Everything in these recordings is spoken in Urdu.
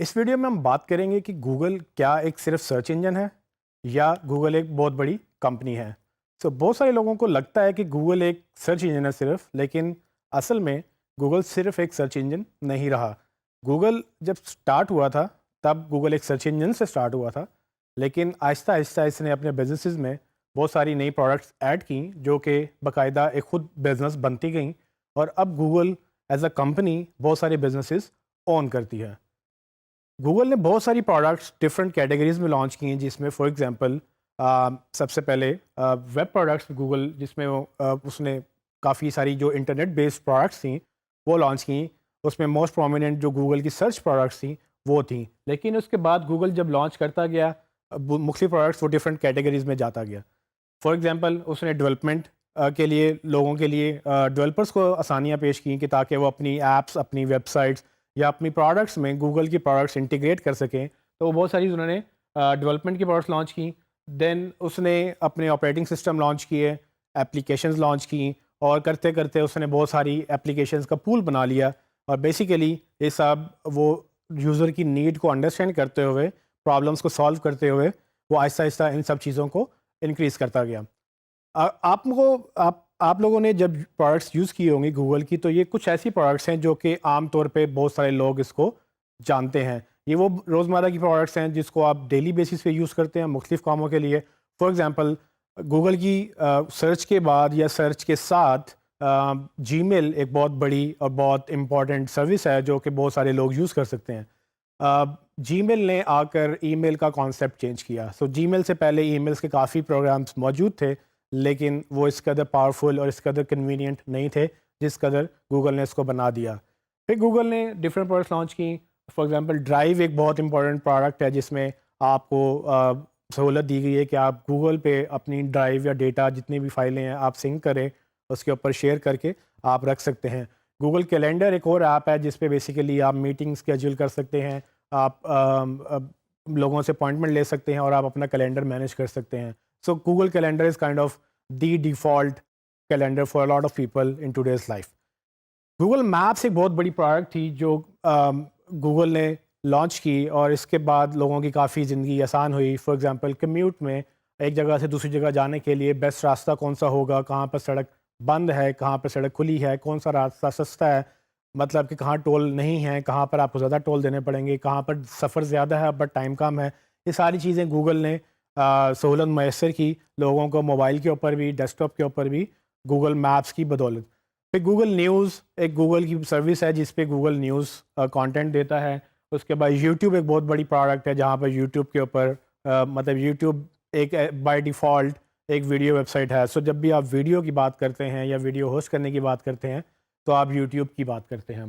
اس ویڈیو میں ہم بات کریں گے کہ گوگل کیا ایک صرف سرچ انجن ہے یا گوگل ایک بہت بڑی کمپنی ہے۔ بہت سارے لوگوں کو لگتا ہے کہ گوگل ایک سرچ انجن ہے صرف، لیکن اصل میں گوگل صرف ایک سرچ انجن نہیں رہا۔ گوگل جب سٹارٹ ہوا تھا تب گوگل ایک سرچ انجن سے سٹارٹ ہوا تھا، لیکن آہستہ آہستہ اس نے اپنے بزنسز میں بہت ساری نئی پروڈکٹس ایڈ کیں جو کہ باقاعدہ ایک خود بزنس بنتی گئیں، اور اب گوگل ایز اے کمپنی بہت سارے بزنسز اون کرتی ہے۔ گوگل نے بہت ساری پروڈکٹس ڈفرینٹ کیٹیگریز میں لانچ کی ہیں، جس میں فار ایگزامپل سب سے پہلے ویب پروڈکٹس گوگل، جس میں اس نے کافی ساری جو انٹرنیٹ بیسڈ پروڈکٹس تھیں وہ لانچ کیں۔ اس میں موسٹ پرومیننٹ جو گوگل کی سرچ پروڈکٹس تھیں وہ تھیں، لیکن اس کے بعد گوگل جب لانچ کرتا گیا مختلف پروڈکٹس وہ ڈفرینٹ کیٹیگریز میں جاتا گیا۔ فار ایگزامپل اس نے ڈیولپمنٹ کے لیے لوگوں کے لیے ڈیولپرس کو آسانیاں پیش کیں کہ تاکہ وہ اپنی ایپس، اپنی ویب سائٹس یا اپنی پروڈکٹس میں گوگل کی پروڈکٹس انٹیگریٹ کر سکیں، تو وہ بہت ساری انہوں نے ڈیولپمنٹ کی پروڈکٹس لانچ کی۔ دین اس نے اپنے آپریٹنگ سسٹم لانچ کیے، ایپلیکیشنز لانچ کی، اور کرتے کرتے اس نے بہت ساری ایپلیکیشنز کا پول بنا لیا، اور بیسیکلی یہ سب وہ یوزر کی نیڈ کو انڈرسٹینڈ کرتے ہوئے، پرابلمس کو سالو کرتے ہوئے وہ آہستہ آہستہ ان سب چیزوں کو انکریز کرتا گیا۔ آپ لوگوں نے جب پروڈکٹس یوز کی ہوں گی گوگل کی، تو یہ کچھ ایسی پروڈکٹس ہیں جو کہ عام طور پہ بہت سارے لوگ اس کو جانتے ہیں۔ یہ وہ روزمرہ کی پروڈکٹس ہیں جس کو آپ ڈیلی بیسس پہ یوز کرتے ہیں مختلف کاموں کے لیے۔ فار ایگزامپل گوگل کی سرچ کے بعد یا سرچ کے ساتھ جی میل ایک بہت بڑی اور بہت امپورٹنٹ سروس ہے جو کہ بہت سارے لوگ یوز کر سکتے ہیں۔ جی میل نے آ کر ای میل کا کانسیپٹ چینج کیا۔ جی میل سے پہلے ای میلس کے کافی پروگرامس موجود تھے، لیکن وہ اس قدر پاورفل اور اس قدر کنوینئنٹ نہیں تھے جس قدر گوگل نے اس کو بنا دیا۔ پھر گوگل نے ڈفرینٹ پروڈکٹس لانچ کی۔ فار ایگزامپل ڈرائیو ایک بہت امپورٹنٹ پروڈکٹ ہے جس میں آپ کو سہولت دی گئی ہے کہ آپ گوگل پہ اپنی ڈرائیو یا ڈیٹا جتنی بھی فائلیں ہیں آپ سنک کریں، اس کے اوپر شیئر کر کے آپ رکھ سکتے ہیں۔ گوگل کیلنڈر ایک اور ایپ ہے جس پہ بیسیکلی آپ میٹنگ اسکیجول کر سکتے ہیں، آپ لوگوں سے اپوائنٹمنٹ لے سکتے ہیں، اور آپ اپنا کیلنڈر مینیج کر سکتے ہیں۔ Google calendar is kind of the default calendar for lot of people in today's life. Google maps ایک بہت بڑی پروڈکٹ تھی جو گوگل نے لانچ کی، اور اس کے بعد لوگوں کی کافی زندگی آسان ہوئی۔ فار ایگزامپل کمیوٹ میں ایک جگہ سے دوسری جگہ جانے کے لیے بیسٹ راستہ کون سا ہوگا، کہاں پر سڑک بند ہے، کہاں پر سڑک کھلی ہے، کون سا راستہ سستا ہے، مطلب کہ کہاں ٹول نہیں ہیں، کہاں پر آپ کو زیادہ ٹول دینے پڑیں گے، کہاں پر سفر زیادہ ہے بٹ ٹائم کم ہے، یہ ساری چیزیں گوگل نے سہولت میسر کی لوگوں کو، موبائل کے اوپر بھی، ڈیسک ٹاپ کے اوپر بھی، گوگل میپس کی بدولت۔ پھر گوگل نیوز ایک گوگل کی سروس ہے جس پہ گوگل نیوز کانٹینٹ دیتا ہے۔ اس کے بعد یوٹیوب ایک بہت بڑی پروڈکٹ ہے جہاں پر یوٹیوب کے اوپر مطلب یوٹیوب ایک بائی ڈیفالٹ ایک ویڈیو ویب سائٹ ہے۔ جب بھی آپ ویڈیو کی بات کرتے ہیں یا ویڈیو ہوسٹ کرنے کی بات کرتے ہیں تو آپ یوٹیوب کی بات کرتے ہیں۔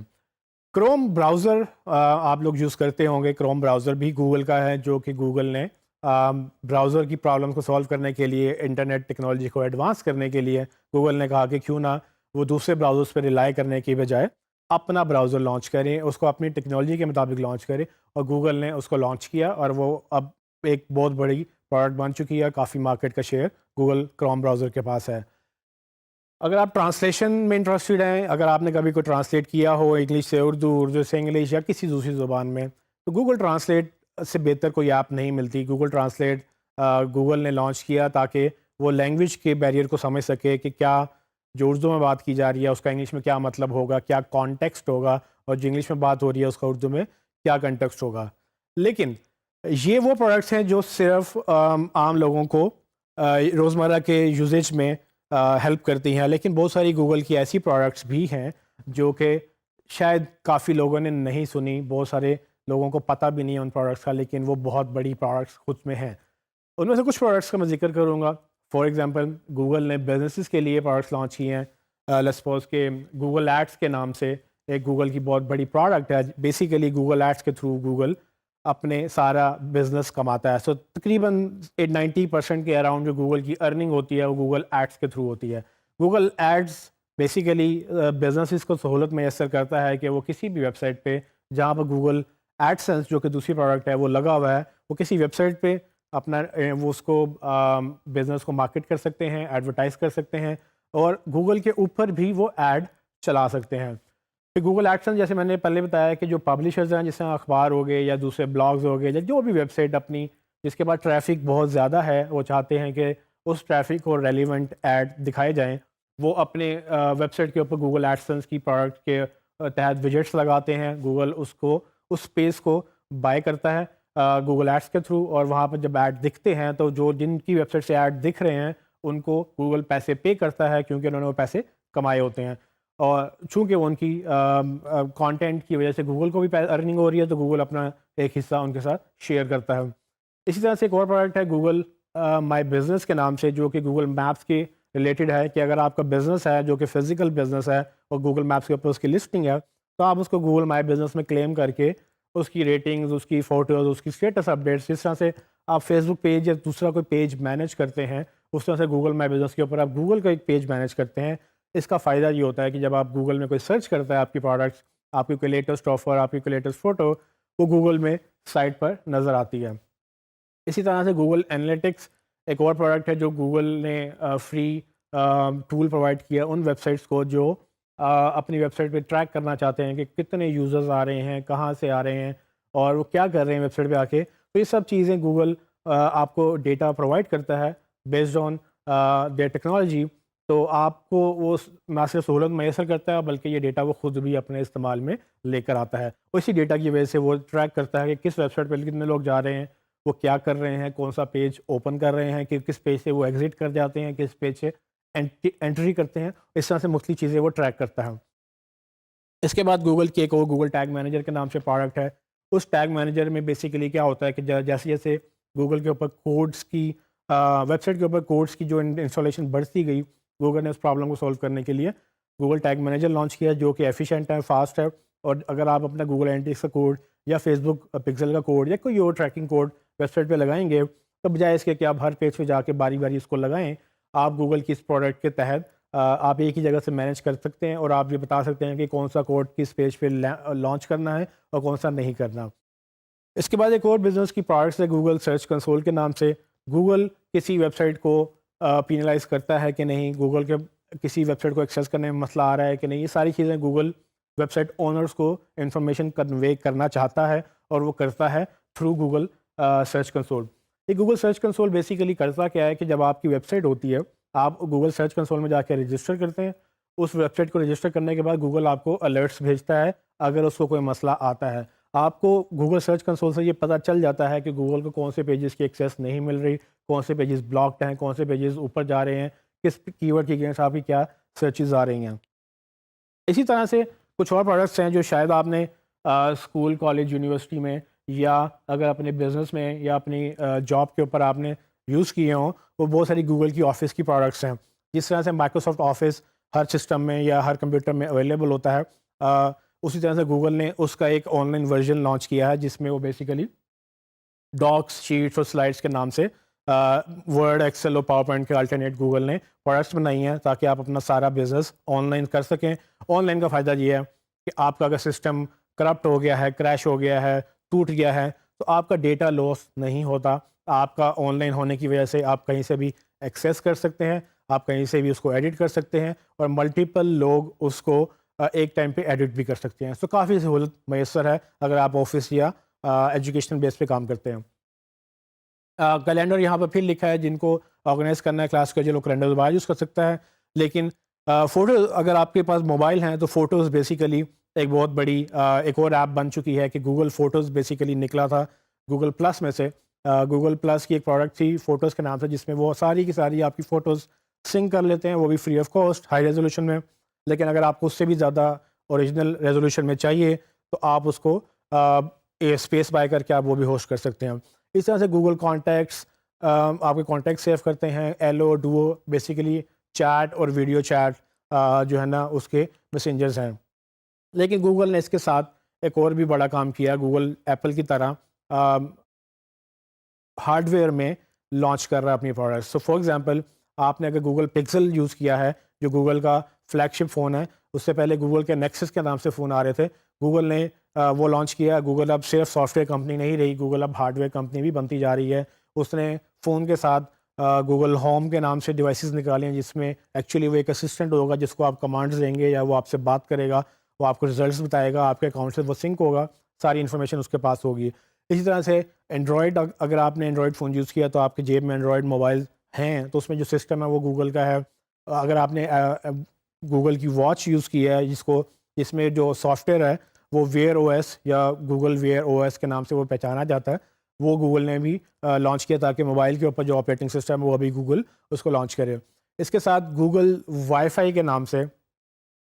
کروم براؤزر آپ لوگ یوز کرتے ہوں گے، کروم براؤزر بھی گوگل کا ہے، جو کہ گوگل نے براؤزر کی پرابلم کو سالو کرنے کے لیے، انٹرنیٹ ٹیکنالوجی کو ایڈوانس کرنے کے لیے گوگل نے کہا کہ کیوں نہ وہ دوسرے براؤزرس پہ ریلائی کرنے کی بجائے اپنا براؤزر لانچ کریں، اس کو اپنی ٹیکنالوجی کے مطابق لانچ کریں، اور گوگل نے اس کو لانچ کیا، اور وہ اب ایک بہت بڑی پروڈکٹ بن چکی ہے۔ کافی مارکیٹ کا شیئر گوگل کروم براؤزر کے پاس ہے۔ اگر آپ ٹرانسلیشن میں انٹرسٹڈ ہیں، اگر آپ نے کبھی کوئی ٹرانسلیٹ کیا ہو انگلش سے اردو، اردو سے انگلش یا کسی دوسری زبان میں، تو گوگل ٹرانسلیٹ سے بہتر کوئی ایپ نہیں ملتی۔ گوگل ٹرانسلیٹ گوگل نے لانچ کیا تاکہ وہ لینگویج کے بیریئر کو سمجھ سکے کہ کیا جو اردو میں بات کی جا رہی ہے اس کا انگلش میں کیا مطلب ہوگا، کیا کانٹیکسٹ ہوگا، اور جو انگلش میں بات ہو رہی ہے اس کا اردو میں کیا کنٹیکسٹ ہوگا۔ لیکن یہ وہ پروڈکٹس ہیں جو صرف عام لوگوں کو روزمرہ کے یوزیج میں ہیلپ کرتی ہیں، لیکن بہت ساری گوگل کی ایسی پروڈکٹس بھی ہیں جو کہ شاید کافی لوگوں نے نہیں سنی، بہت سارے لوگوں کو پتہ بھی نہیں ہے ان پروڈکٹس کا، لیکن وہ بہت بڑی پروڈکٹس خود میں ہیں۔ ان میں سے کچھ پروڈکٹس کا میں ذکر کروں گا۔ فار ایگزامپل گوگل نے بزنسز کے لیے پروڈکٹس لانچ کیے ہیں۔ لیٹس سپوز کہ گوگل ایڈس کے نام سے ایک گوگل کی بہت بڑی پروڈکٹ ہے۔ بیسیکلی گوگل ایڈس کے تھرو گوگل اپنے سارا بزنس کماتا ہے۔ تقریباً 90% کے اراؤنڈ جو گوگل کی ارننگ ہوتی ہے وہ گوگل ایڈس کے تھرو ہوتی ہے۔ گوگل ایڈس بیسیکلی بزنسز کو سہولت میسر کرتا ہے کہ وہ کسی بھی ویب سائٹ پہ جہاں پر گوگل ایڈسنس جو کہ دوسری پروڈکٹ ہے وہ لگا ہوا ہے، وہ کسی ویب سائٹ پہ اپنا وہ اس کو بزنس کو مارکیٹ کر سکتے ہیں، ایڈورٹائز کر سکتے ہیں، اور گوگل کے اوپر بھی وہ ایڈ چلا سکتے ہیں۔ کہ گوگل ایڈسنس جیسے میں نے پہلے بتایا کہ جو پبلشرز ہیں جیسے اخبار ہو گئے یا دوسرے بلاگز ہو گئے یا جو بھی ویب سائٹ اپنی جس کے بعد ٹریفک بہت زیادہ ہے، وہ چاہتے ہیں کہ اس ٹریفک کو ریلیونٹ ایڈ دکھائے جائیں، وہ اپنے ویب سائٹ کے اوپر گوگل ایڈسنس کی پروڈکٹ کے تحت وجٹس لگاتے ہیں. گوگل اس اسپیس کو بائی کرتا ہے گوگل ایڈس کے تھرو، اور وہاں پہ جب ایڈ دکھتے ہیں تو جو جن کی ویب سائٹ سے ایڈ دکھ رہے ہیں ان کو گوگل پیسے پے کرتا ہے، کیونکہ انہوں نے وہ پیسے کمائے ہوتے ہیں. اور چونکہ ان کی کانٹینٹ کی وجہ سے گوگل کو بھی ارننگ ہو رہی ہے، تو گوگل اپنا ایک حصہ ان کے ساتھ شیئر کرتا ہے. اسی طرح سے ایک اور پروڈکٹ ہے گوگل مائی بزنس کے نام سے، جو کہ گوگل میپس کے ریلیٹڈ ہے کہ اگر آپ کا بزنس ہے جو کہ فزیکل بزنس ہے اور گوگل میپس کے اوپر اس کی لسٹنگ ہے، تو آپ اس کو گوگل مائی بزنس میں کلیم کر کے اس کی ریٹنگز، اس کی فوٹوز، اس کی اسٹیٹس اپڈیٹس، جس طرح سے آپ فیس بک پیج یا دوسرا کوئی پیج مینیج کرتے ہیں، اس طرح سے گوگل مائی بزنس کے اوپر آپ گوگل کا ایک پیج مینیج کرتے ہیں. اس کا فائدہ یہ ہوتا ہے کہ جب آپ گوگل میں کوئی سرچ کرتا ہے آپ کی پروڈکٹس، آپ کی کوئی لیٹسٹ آفر، آپ کی کوئی لیٹسٹ فوٹو، وہ گوگل میں سائٹ پر نظر آتی ہے. اسی طرح سے گوگل انالیٹکس ایک اور پروڈکٹ ہے جو گوگل نے فری ٹول پرووائڈ کیا ان ویب سائٹس کو جو اپنی ویب سائٹ پہ ٹریک کرنا چاہتے ہیں کہ کتنے یوزرز آ رہے ہیں، کہاں سے آ رہے ہیں، اور وہ کیا کر رہے ہیں ویب سائٹ پہ آ کے. تو یہ سب چیزیں گوگل آپ کو ڈیٹا پرووائڈ کرتا ہے بیسڈ آن دیئر ٹیکنالوجی. تو آپ کو وہ نہ صرف سہولت میسر کرتا ہے بلکہ یہ ڈیٹا وہ خود بھی اپنے استعمال میں لے کر آتا ہے. اسی ڈیٹا کی وجہ سے وہ ٹریک کرتا ہے کہ کس ویب سائٹ پہ کتنے لوگ جا رہے ہیں، وہ کیا کر رہے ہیں، کون سا پیج اوپن کر رہے ہیں، کہ کس پیج سے وہ ایگزٹ کر جاتے ہیں، کس پیج سے انٹری کرتے ہیں. اس طرح سے مختلف چیزیں وہ ٹریک کرتا ہے. اس کے بعد گوگل کی ایک اور گوگل ٹیگ مینیجر کے نام سے پروڈکٹ ہے. اس ٹیگ مینیجر میں بیسیکلی کیا ہوتا ہے کہ جیسے جیسے گوگل کے اوپر کوڈز کی ویب سائٹ کے اوپر کوڈز کی جو انسٹالیشن بڑھتی گئی، گوگل نے اس پرابلم کو سولو کرنے کے لیے گوگل ٹیگ مینیجر لانچ کیا جو کہ ایفیشینٹ ہے، فاسٹ ہے. اور اگر آپ اپنا گوگل اینالٹکس کا کوڈ یا فیس بک پکسل کا کوڈ یا کوئی اور ٹریکنگ کوڈ ویب سائٹ پہ لگائیں گے، تو بجائے اس کے کہ آپ ہر پیج پہ جا کے باری باری اس کو لگائیں، آپ گوگل کی اس پروڈکٹ کے تحت آپ ایک ہی جگہ سے مینیج کر سکتے ہیں، اور آپ یہ بتا سکتے ہیں کہ کون سا کوڈ کس پیج پہ لانچ کرنا ہے اور کون سا نہیں کرنا. اس کے بعد ایک اور بزنس کی پروڈکٹس ہے گوگل سرچ کنسول کے نام سے. گوگل کسی ویب سائٹ کو پینلائز کرتا ہے کہ نہیں، گوگل کے کسی ویب سائٹ کو ایکسیس کرنے میں مسئلہ آ رہا ہے کہ نہیں، یہ ساری چیزیں گوگل ویب سائٹ اونرز کو انفارمیشن کنوے کرنا چاہتا ہے، اور وہ کرتا ہے تھرو گوگل سرچ کنسول. یہ گوگل سرچ کنسول بیسیکلی کرتا کیا ہے کہ جب آپ کی ویب سائٹ ہوتی ہے، آپ گوگل سرچ کنسول میں جا کے رجسٹر کرتے ہیں. اس ویب سائٹ کو رجسٹر کرنے کے بعد گوگل آپ کو الرٹس بھیجتا ہے اگر اس کو کوئی مسئلہ آتا ہے. آپ کو گوگل سرچ کنسول سے یہ پتہ چل جاتا ہے کہ گوگل کو کون سے پیجز کی ایکسیس نہیں مل رہی، کون سے پیجز بلاکڈ ہیں، کون سے پیجز اوپر جا رہے ہیں، کس کی ورڈ کی اگینسٹ آپ کی کیا سرچز آ رہی ہیں. اسی طرح سے کچھ اور پروڈکٹس ہیں جو شاید آپ نے اسکول، کالج، یونیورسٹی میں، یا اگر اپنے بزنس میں یا اپنی جاب کے اوپر آپ نے یوز کیے ہوں. وہ بہت ساری گوگل کی آفس کی پروڈکٹس ہیں. جس طرح سے مائکروسافٹ آفس ہر سسٹم میں یا ہر کمپیوٹر میں اویلیبل ہوتا ہے، اسی طرح سے گوگل نے اس کا ایک آن لائن ورژن لانچ کیا ہے جس میں وہ بیسیکلی ڈاکس، شیٹس اور سلائڈس کے نام سے ورڈ، ایکسل اور پاور پوائنٹ کے الٹرنیٹ گوگل نے پروڈکٹس بنائی ہیں تاکہ آپ اپنا سارا بزنس آن لائن کر سکیں. آن لائن کا فائدہ یہ ہے کہ آپ کا اگر سسٹم کرپٹ ہو گیا ہے، کریش ہو گیا ہے، ٹوٹ گیا ہے، تو آپ کا ڈیٹا لاس نہیں ہوتا. آپ کا آن لائن ہونے کی وجہ سے آپ کہیں سے بھی ایکسیس کر سکتے ہیں، آپ کہیں سے بھی اس کو ایڈٹ کر سکتے ہیں، اور ملٹیپل لوگ اس کو ایک ٹائم پہ ایڈٹ بھی کر سکتے ہیں. تو کافی سہولت میسر ہے اگر آپ آفس یا ایجوکیشنل بیس پہ کام کرتے ہیں. کیلنڈر یہاں پہ پھر لکھا ہے، جن کو آرگنائز کرنا ہے کلاس کا، جو لوگ کیلنڈر دوبارہ یوز کر سکتا ہے. لیکن فوٹوز، اگر آپ کے پاس موبائل ہیں تو فوٹوز بیسیکلی ایک بہت بڑی ایک اور ایپ بن چکی ہے کہ گوگل فوٹوز بیسیکلی نکلا تھا گوگل پلس میں سے. گوگل پلس کی ایک پروڈکٹ تھی فوٹوز کے نام سے، جس میں وہ ساری کی ساری آپ کی فوٹوز سنک کر لیتے ہیں، وہ بھی free of cost high resolution میں. لیکن اگر آپ کو اس سے بھی زیادہ اوریجنل ریزولوشن میں چاہیے تو آپ اس کو اسپیس بائی کر کے آپ وہ بھی ہوسٹ کر سکتے ہیں. اس طرح سے گوگل کانٹیکٹس آپ کے کانٹیکٹ سیو کرتے ہیں. ایلو، ڈوو بیسیکلی چیٹ اور ویڈیو چیٹ جو ہے نا اس کے میسنجرز ہیں. لیکن گوگل نے اس کے ساتھ ایک اور بھی بڑا کام کیا. گوگل ایپل کی طرح ہارڈ ویئر میں لانچ کر رہا ہے اپنی پروڈکٹس. سو فار ایگزامپل، آپ نے اگر گوگل پکسل یوز کیا ہے جو گوگل کا فلیگ شپ فون ہے، اس سے پہلے گوگل کے نیکسس کے نام سے فون آ رہے تھے، گوگل نے وہ لانچ کیا. گوگل اب صرف سافٹ ویئر کمپنی نہیں رہی، گوگل اب ہارڈ ویئر کمپنی بھی بنتی جا رہی ہے. اس نے فون کے ساتھ گوگل ہوم کے نام سے ڈیوائسز نکالے ہیں، جس میں ایکچولی وہ ایک اسسٹنٹ ہوگا جس کو آپ کمانڈز دیں گے یا وہ آپ سے بات کرے گا، وہ آپ کو ریزلٹس بتائے گا, آپ کے اکاؤنٹ سے وہ سنک ہوگا, ساری انفارمیشن اس کے پاس ہوگی. اسی طرح سے اینڈرائڈ, اگر آپ نے اینڈرائڈ فون یوز کیا تو آپ کے جیب میں اینڈرائڈ موبائل ہیں تو اس میں جو سسٹم ہے وہ گوگل کا ہے. اگر آپ نے گوگل کی واچ یوز کی ہے جس میں جو سافٹ ویئر ہے وہ ویئر او ایس یا گوگل ویئر او ایس کے نام سے وہ پہچانا جاتا ہے, وہ گوگل نے بھی لانچ کیا تاکہ موبائل کے اوپر جو آپریٹنگ سسٹم ہے وہ ابھی گوگل اس کو لانچ کرے. اس کے ساتھ گوگل وائی فائی کے نام سے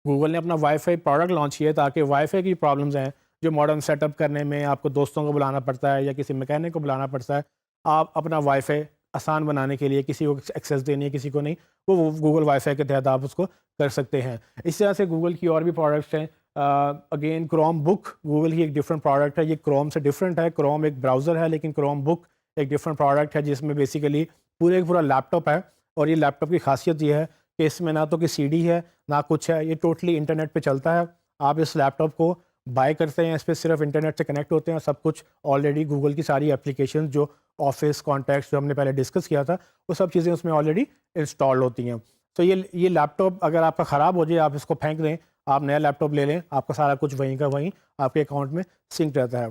گوگل نے اپنا وائی فائی پروڈکٹ لانچ کیا تاکہ وائی فائی کی پرابلمز ہیں جو ماڈرن سیٹ اپ کرنے میں آپ کو دوستوں کو بلانا پڑتا ہے یا کسی میکینک کو بلانا پڑتا ہے, آپ اپنا وائی فائی آسان بنانے کے لیے, کسی کو ایکسیس دینی ہے کسی کو نہیں, وہ گوگل وائی فائی کے تحت آپ اس کو کر سکتے ہیں. اس طرح سے گوگل کی اور بھی پروڈکٹس ہیں. اگین کروم بک گوگل کی ایک ڈفرینٹ پروڈکٹ ہے, یہ کروم سے ڈفرینٹ ہے. کروم ایک براؤزر ہے لیکن کروم بک ایک ڈفرینٹ پروڈکٹ ہے جس میں بیسیکلی پورا لیپ ٹاپ ہے, اور یہ لیپ ٹاپ کی خاصیت یہ ہے کہ اس میں نہ تو کہ سی ڈی ہے نہ کچھ ہے, یہ ٹوٹلی انٹرنیٹ پہ چلتا ہے. آپ اس لیپ ٹاپ کو بائی کرتے ہیں, اس پہ صرف انٹرنیٹ سے کنیکٹ ہوتے ہیں, اور سب کچھ آلریڈی گوگل کی ساری اپلیکیشن جو آفس کانٹیکٹس جو ہم نے پہلے ڈسکس کیا تھا وہ سب چیزیں اس میں آلریڈی انسٹال ہوتی ہیں. تو یہ لیپ ٹاپ اگر آپ کا خراب ہو جائے آپ اس کو پھینک دیں, آپ نیا لیپ ٹاپ لے لیں, آپ کا سارا کچھ وہیں کا وہیں آپ کے اکاؤنٹ میں سنک رہتا ہے.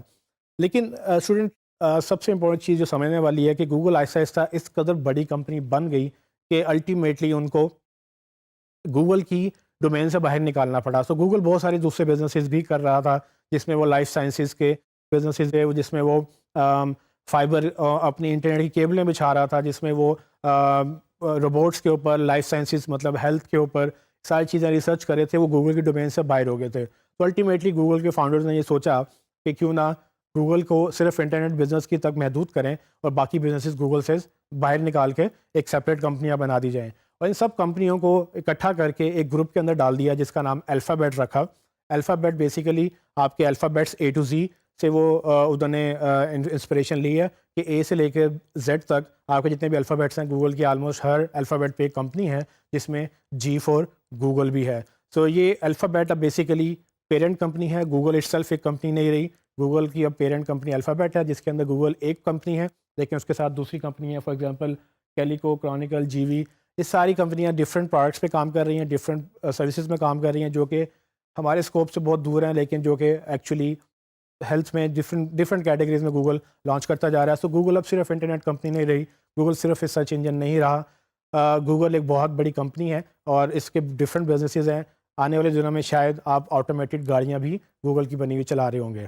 لیکن اسٹوڈنٹ سب سے امپورٹنٹ چیز جو سمجھنے والی ہے کہ گوگل آہستہ آہستہ اس قدر بڑی کمپنی بن گئی کہ الٹیمیٹلی ان کو گوگل کی ڈومین سے باہر نکالنا پڑا. سو گوگل بہت سارے دوسرے بزنسز بھی کر رہا تھا جس میں وہ لائف سائنسز کے بزنسز ہے, جس میں وہ فائبر اپنی انٹرنیٹ کی کیبلیں بچھا رہا تھا, جس میں وہ روبوٹس کے اوپر, لائف سائنسز مطلب ہیلتھ کے اوپر ساری چیزیں ریسرچ کر رہے تھے. وہ گوگل کی ڈومین سے باہر ہو گئے تھے. تو الٹیمیٹلی گوگل کے فاؤنڈرز نے یہ سوچا کہ کیوں نہ گوگل کو صرف انٹرنیٹ بزنس کی تک محدود کریں اور باقی بزنسز گوگل سے باہر نکال کے ایک سپریٹ کمپنیاں بنا دی جائیں. اور ان سب کمپنیوں کو اکٹھا کر کے ایک گروپ کے اندر ڈال دیا جس کا نام الفابیٹ رکھا. الفابیٹ بیسیکلی آپ کے الفابیٹس اے ٹو زی سے وہ انہوں نے انسپریشن لی ہے کہ اے سے لے کے زیڈ تک آپ کے جتنے بھی الفابیٹس ہیں گوگل کی آلموسٹ ہر الفابیٹ پہ ایک کمپنی ہے جس میں جی فور گوگل بھی ہے. سو یہ الفابیٹ اب بیسیکلی پیرنٹ کمپنی ہے, گوگل اٹ سیلف ایک کمپنی نہیں رہی. گوگل کی اب پیرنٹ کمپنی الفابیٹ ہے جس کے اندر گوگل ایک کمپنی ہے لیکن اس کے ساتھ دوسری کمپنی ہے, فار ایگزامپل کیلیکو, کرونیکل, جی وی. یہ ساری کمپنیاں ڈفرینٹ پروڈکٹس پہ کام کر رہی ہیں, ڈفرینٹ سروسز میں کام کر رہی ہیں جو کہ ہمارے اسکوپ سے بہت دور ہیں لیکن جو کہ ایکچولی ہیلتھ میں ڈفرینٹ کیٹیگریز میں گوگل لانچ کرتا جا رہا ہے. سو گوگل اب صرف انٹرنیٹ کمپنی نہیں رہی, گوگل صرف سرچ انجن نہیں رہا, گوگل ایک بہت بڑی کمپنی ہے اور اس کے ڈفرینٹ بزنسز ہیں. آنے والے دنوں میں شاید آپ آٹومیٹڈ گاڑیاں بھی گوگل کی بنی ہوئی چلا رہے ہوں گے.